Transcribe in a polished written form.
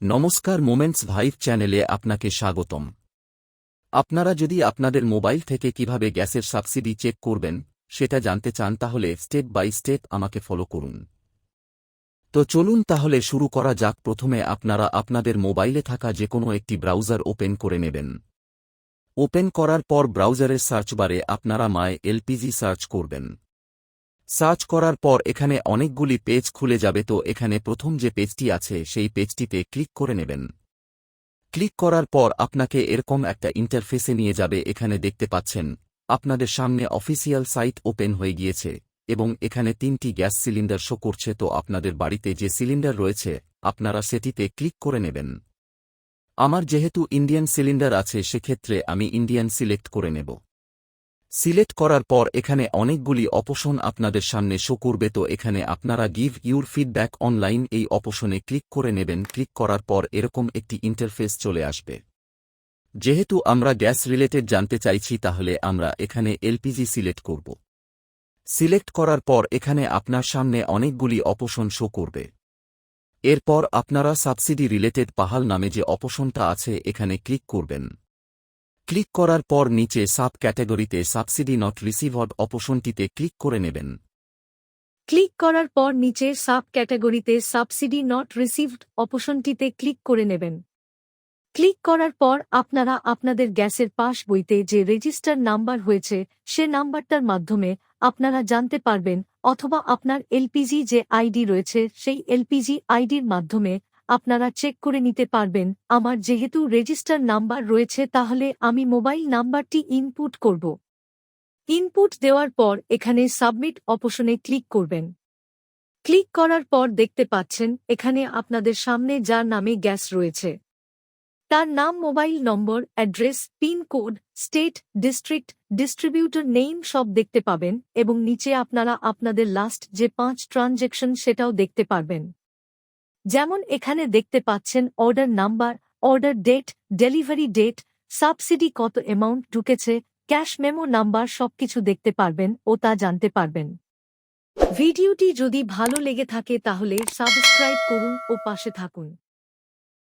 নমস্কার, moments vibe চ্যানেলে আপনাকে স্বাগতম। আপনারা যদি আপনাদের মোবাইল থেকে কিভাবে গ্যাসের সাবসিডি চেক করবেন সেটা জানতে চান তাহলে স্টেপ বাই স্টেপ আমাকে ফলো করুন। তো চলুন তাহলে শুরু করা যাক। প্রথমে আপনারা আপনাদের মোবাইলে থাকা যেকোনো একটি ব্রাউজার ওপেন করে নেবেন। ওপেন করার পর ব্রাউজারের সার্চ বারে আপনারা মাই এলপিজি সার্চ করবেন। সার্চ করার পর এখানে অনেকগুলি পেজ খুলে যাবে, তো এখানে প্রথম যে পেজটি আছে সেই পেজটিতে ক্লিক করে নেবেন। ক্লিক করার পর আপনাকে এরকম একটা ইন্টারফেসে নিয়ে যাবে। এখানে দেখতে পাচ্ছেন আপনাদের সামনে অফিসিয়াল সাইট ওপেন হয়ে গিয়েছে এবং এখানে 3টি গ্যাস সিলিন্ডার শো করছে। তো আপনাদের বাড়িতে যে সিলিন্ডার রয়েছে আপনারা সেটিতে ক্লিক করে নেবেন। আমার যেহেতু ইন্ডিয়ান সিলিন্ডার আছে সেক্ষেত্রে আমি ইন্ডিয়ান সিলেক্ট করে নেব। সিলেক্ট করার পর এখানে অনেকগুলি অপশন আপনাদের সামনে শো করবে, তো এখানে আপনারা গিভ ইউর ফিডব্যাক অনলাইন এই অপশনে ক্লিক করে নেবেন। ক্লিক করার পর এরকম একটি ইন্টারফেস চলে আসবে। যেহেতু আমরা গ্যাস রিলেটেড জানতে চাইছি তাহলে আমরা এখানে এলপিজি সিলেক্ট করব। সিলেক্ট করার পর এখানে আপনার সামনে অনেকগুলি অপশন শো করবে। এরপর আপনারা সাবসিডি রিলেটেড পাহাল নামে যে অপশনটা আছে এখানে ক্লিক করবেন। ক্লিক করার পর নিচে সাব ক্যাটাগরিতে সাবসিডি নট রিসিভড অপশনটিতে ক্লিক করে নেবেন। ক্লিক করার পর নিচের সাব ক্যাটাগরিতে সাবসিডি নট রিসিভড অপশনটিতে ক্লিক করে নেবেন। ক্লিক করার পর আপনারা আপনাদের গ্যাসের পাস বইতে যে রেজিস্টার নাম্বার হয়েছে সে নাম্বারটার মাধ্যমে আপনারা জানতে পারবেন, অথবা আপনার এলপিজি যে আইডি রয়েছে সেই এলপিজি আইডির মাধ্যমে আপনারা চেক করে নিতে পারবেন। আমার যেহেতু রেজিস্টার নাম্বার রয়েছে তাহলে আমি মোবাইল নাম্বারটি ইনপুট করব। ইনপুট দেওয়ার পর এখানে সাবমিট অপশনে ক্লিক করবেন। ক্লিক করার পর দেখতে পাচ্ছেন এখানে আপনাদের সামনে যার নামে গ্যাস রয়েছে তার নাম, মোবাইল নম্বর, address, pin code, state, district, distributor name সব দেখতে পাবেন এবং নিচে আপনারা আপনাদের লাস্ট যে 5 ট্রানজ্যাকশন সেটাও দেখতে পারবেন। যেমন এখানে দেখতে পাচ্ছেন order number, order date, delivery date, subsidy কত অ্যামাউন্ট ঢুকেছে, ক্যাশ মেমো নাম্বার সবকিছু দেখতে পারবেন ও তা জানতে পারবেন। ভিডিওটি যদি ভালো লেগে থাকে তাহলে সাবস্ক্রাইব করুন ও পাশে থাকুন।